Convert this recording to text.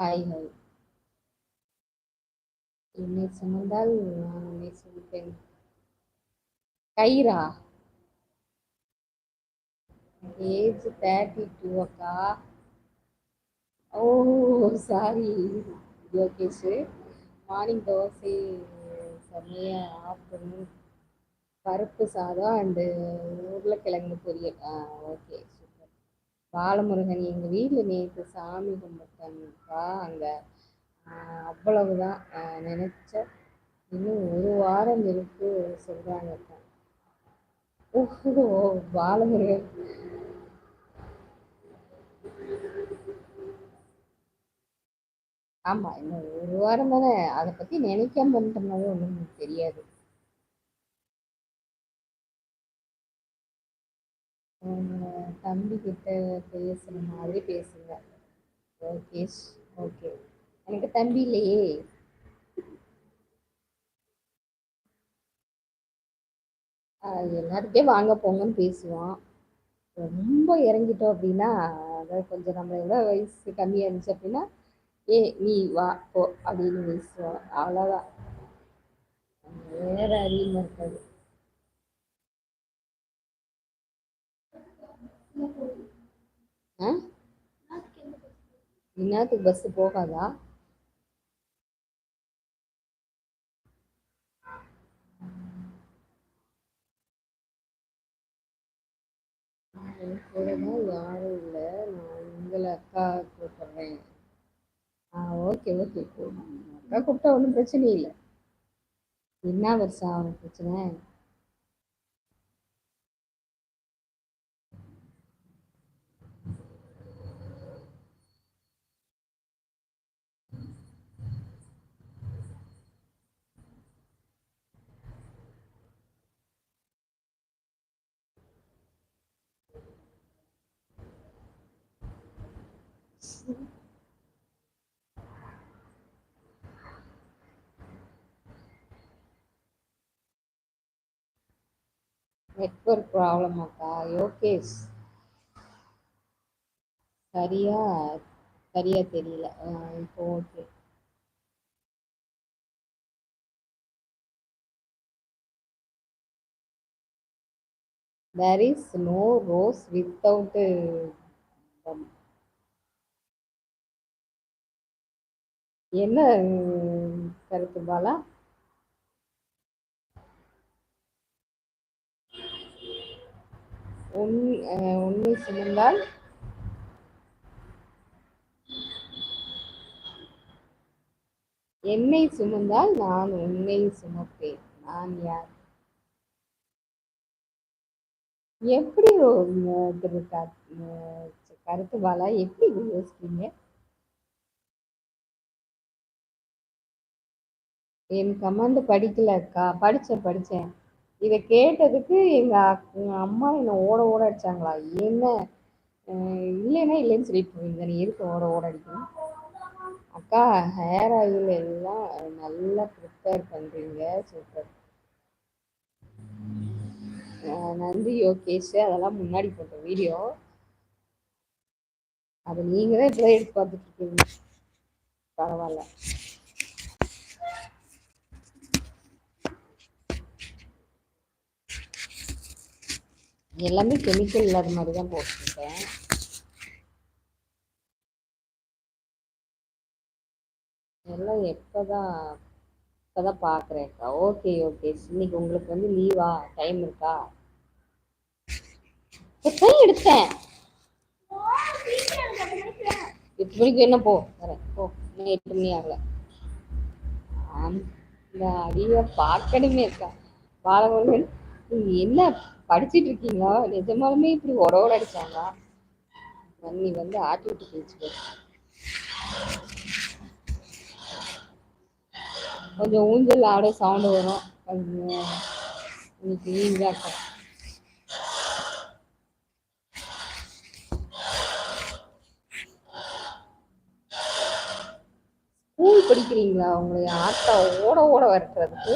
Hi hi. என்னை சுமந்தால் நான் உன்னை சுமப்பேன். கயிறா? ஏஜ் 32 அக்கா. ஓ, சாரி யோகேஷ். மார்னிங் தோசை, செம்மையா. ஆஃப்டர்நூன் பருப்பு சாதம் அண்டு உருளைக்கிழங்கு பொரியல். Okay, super. பாலமுருகன் எங்கள் வீட்டில் நேற்று சாமி கும்பிட்டாங்கப்பா அங்கே. அவ்வளவுதான். நினைச்ச இன்னும் ஒரு வாரம் இருக்கு சொல்றாங்கக்கா. ஓஹோ, பாலமுருகன். ஆமா, இன்னும் ஒரு வாரம் தானே. அதை பத்தி நினைக்காம பண்ணிட்டோம்னாவே ஒன்றும் தெரியாது. உங்க தம்பி கிட்ட பேசுற மாதிரி பேசுங்க. ஓகே. ஓகே. எனக்கு தம்பி இல்லையே. எல்லார்கிட்டயும் வாங்க போங்கன்னு பேசுவான். ரொம்ப இறங்கிட்டோம் அப்படின்னா, அதாவது கொஞ்சம் நம்மளை விட வயசு கம்மியா இருந்துச்சு அப்படின்னா, ஏ நீ வா போ அப்படின்னு பேசுவான். அவ்வளோதான். வேற அதிகமாக இருக்காது. ஆ, இந்நேரத்துக்கு பஸ் போகாதா? என் கூட தான் யாரும் இல்லை. நான் உங்களை அக்கா கூப்பிடுறேன். ஓகே ஓகே, அக்கா கூப்பிட்டா ஒன்றும் பிரச்சனை இல்லை. என்ன வருஷம் அவனுக்கு பிரச்சனை? நெட்ஒர்க் ப்ராப்ளமாக்கா யோகேஷ்? சரியா சரியா தெரியல. இப்போ okay. There is no rose without. என்ன கருத்து பாலா? உண்மை சுமந்தால் என்னை சுமந்தால் நான் உன்னை சுமப்பேன். நான் யார்? எப்படி திரு கருத்து பாலா எப்படி யோசிக்கீங்க? என் கமாண்ட் படிக்கல அக்கா. படிச்சேன். இதை கேட்டதுக்கு எங்க அம்மா என்னை ஓட ஓட அடிச்சாங்களா? என்ன? இல்லைன்னா இல்லைன்னு சொல்லிட்டு போவீங்க, நீ எதுக்கு ஓட ஓட அடிக்கணும்? அக்கா, ஹேர் ஆயில் எல்லாம் நல்லா ப்ரிப்பேர் பண்றீங்க, சூப்பர். நன்றி யோகேஷ். அதெல்லாம் முன்னாடி போட்ட வீடியோ. அதை நீங்க தான் இப்பதான் எடுத்து பார்த்துட்டு இருக்கீங்க. பரவாயில்ல. எல்லாமே கெமிக்கல் இல்லாத மாதிரி தான் போட்டிருக்கேன். எல்லாம் இப்பதான் பார்க்குறேன்க்கா. Okay okay. இன்னைக்கு உங்களுக்கு வந்து லீவா? டைம் இருக்கா? போய் எடுத்தேன். 8 மணிக்கு என்ன போ வரேன் போ. இன்னும் 8 மணி ஆகல. இந்த அடியை பார்க்கணுமே இருக்கா பாலமுருகன்? நீங்க என்ன படிச்சிட்டு இருக்கீங்களா? நிஜமாலுமே இப்படி உடவோட அடிச்சாங்களா? நீ வந்து ஆட்டி விட்டு போயிடுச்சு. கொஞ்சம் ஊஞ்சல் ஆட சவுண்டு வரும். இன்னைக்கு லீவ் தான். ஸ்கூல் படிக்கிறீங்களா? உங்களை ஆட்டா ஓட ஓட வரட்டுறதுக்கு